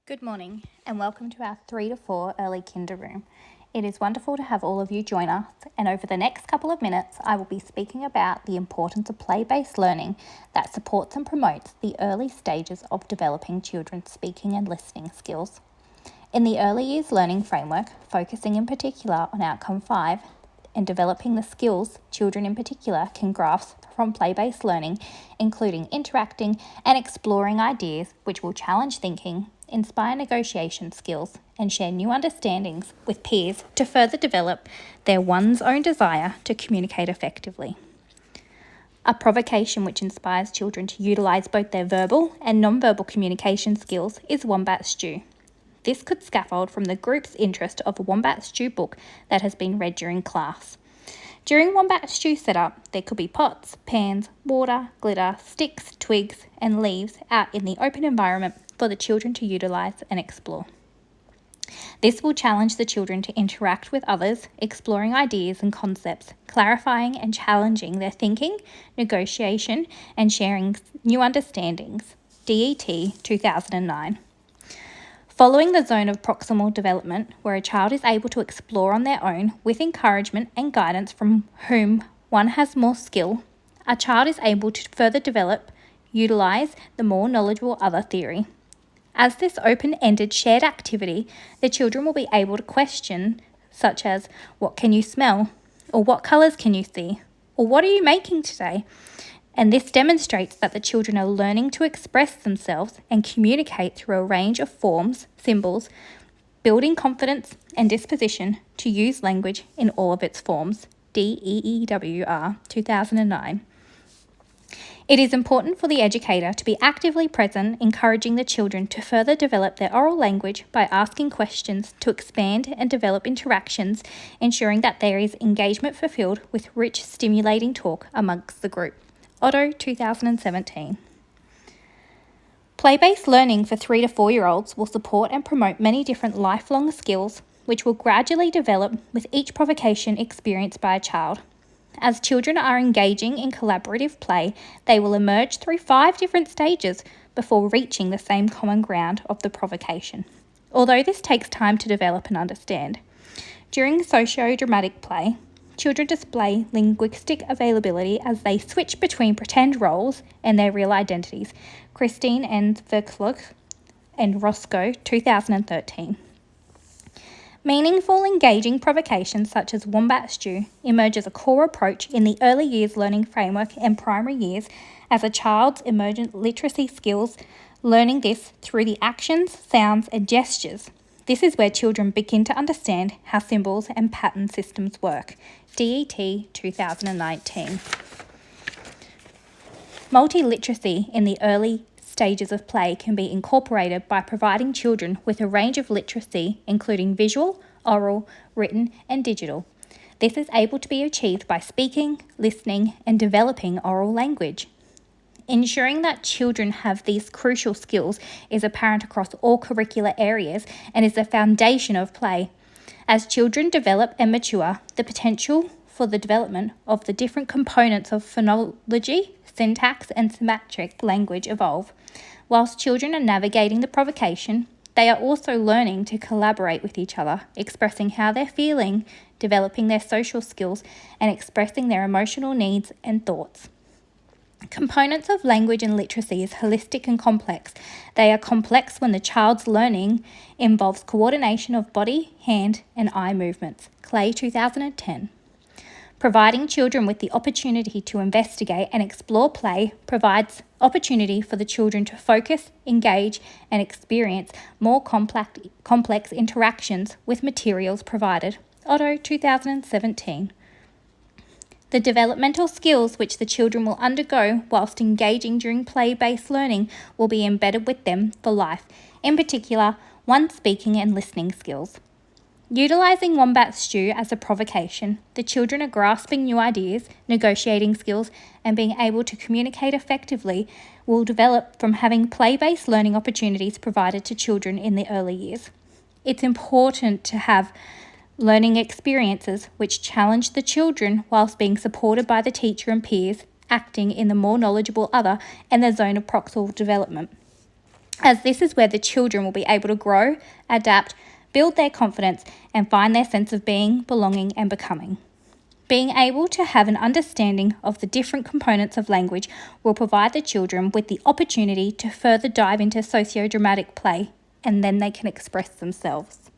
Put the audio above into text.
Good morning and welcome to our 3 to 4 early kinder room. It is wonderful to have all of you join us, and over the next couple of minutes I will be speaking about the importance of play-based learning that supports and promotes the early stages of developing children's speaking and listening skills. In the early years learning framework, focusing in particular on outcome 5 and developing the skills children in particular can grasp from play-based learning, including interacting and exploring ideas which will challenge thinking, inspire negotiation skills, and share new understandings with peers to further develop their one's own desire to communicate effectively. A provocation which inspires children to utilise both their verbal and non-verbal communication skills is Wombat Stew. This could scaffold from the group's interest of a Wombat Stew book that has been read during class. During Wombat Stew setup, there could be pots, pans, water, glitter, sticks, twigs, and leaves out in the open environment for the children to utilise and explore. This will challenge the children to interact with others, exploring ideas and concepts, clarifying and challenging their thinking, negotiation, and sharing new understandings. DET 2009. Following the zone of proximal development, where a child is able to explore on their own with encouragement and guidance from whom one has more skill, a child is able to further develop, utilise the more knowledgeable other theory. As this open-ended shared activity, the children will be able to question, such as, what can you smell? Or what colours can you see? Or what are you making today? And this demonstrates that the children are learning to express themselves and communicate through a range of forms, symbols, building confidence and disposition to use language in all of its forms. DEEWR 2009. It is important for the educator to be actively present, encouraging the children to further develop their oral language by asking questions to expand and develop interactions, ensuring that there is engagement fulfilled with rich, stimulating talk amongst the group. Otto 2017. Play-based learning for 3 to 4-year-olds will support and promote many different lifelong skills which will gradually develop with each provocation experienced by a child. As children are engaging in collaborative play, they will emerge through 5 different stages before reaching the same common ground of the provocation, although this takes time to develop and understand. During socio-dramatic play, children display linguistic availability as they switch between pretend roles and their real identities. Christine and Verkluck and Roscoe, 2013. Meaningful, engaging provocations such as Wombat Stew emerge as a core approach in the early years learning framework and primary years as a child's emergent literacy skills, learning this through the actions, sounds and gestures. This is where children begin to understand how symbols and pattern systems work. DET 2019. Multiliteracy in the early stages of play can be incorporated by providing children with a range of literacy, including visual, oral, written, and digital. This is able to be achieved by speaking, listening, and developing oral language. Ensuring that children have these crucial skills is apparent across all curricular areas and is the foundation of play. As children develop and mature, the potential for the development of the different components of phonology, syntax, and semantic language evolve. Whilst children are navigating the provocation, they are also learning to collaborate with each other, expressing how they're feeling, developing their social skills, and expressing their emotional needs and thoughts. Components of language and literacy is holistic and complex. They are complex when the child's learning involves coordination of body, hand, and eye movements. Clay 2010. Providing children with the opportunity to investigate and explore play provides opportunity for the children to focus, engage, and experience more complex interactions with materials provided. Otto 2017. The developmental skills which the children will undergo whilst engaging during play-based learning will be embedded with them for life, in particular, one's speaking and listening skills. Utilising Wombat Stew as a provocation, the children are grasping new ideas, negotiating skills, and being able to communicate effectively will develop from having play-based learning opportunities provided to children in the early years. It's important to have learning experiences which challenge the children whilst being supported by the teacher and peers, acting in the more knowledgeable other and the zone of proximal development. as this is where the children will be able to grow, adapt, build their confidence, and find their sense of being, belonging, and becoming. Being able to have an understanding of the different components of language will provide the children with the opportunity to further dive into socio-dramatic play, and then they can express themselves.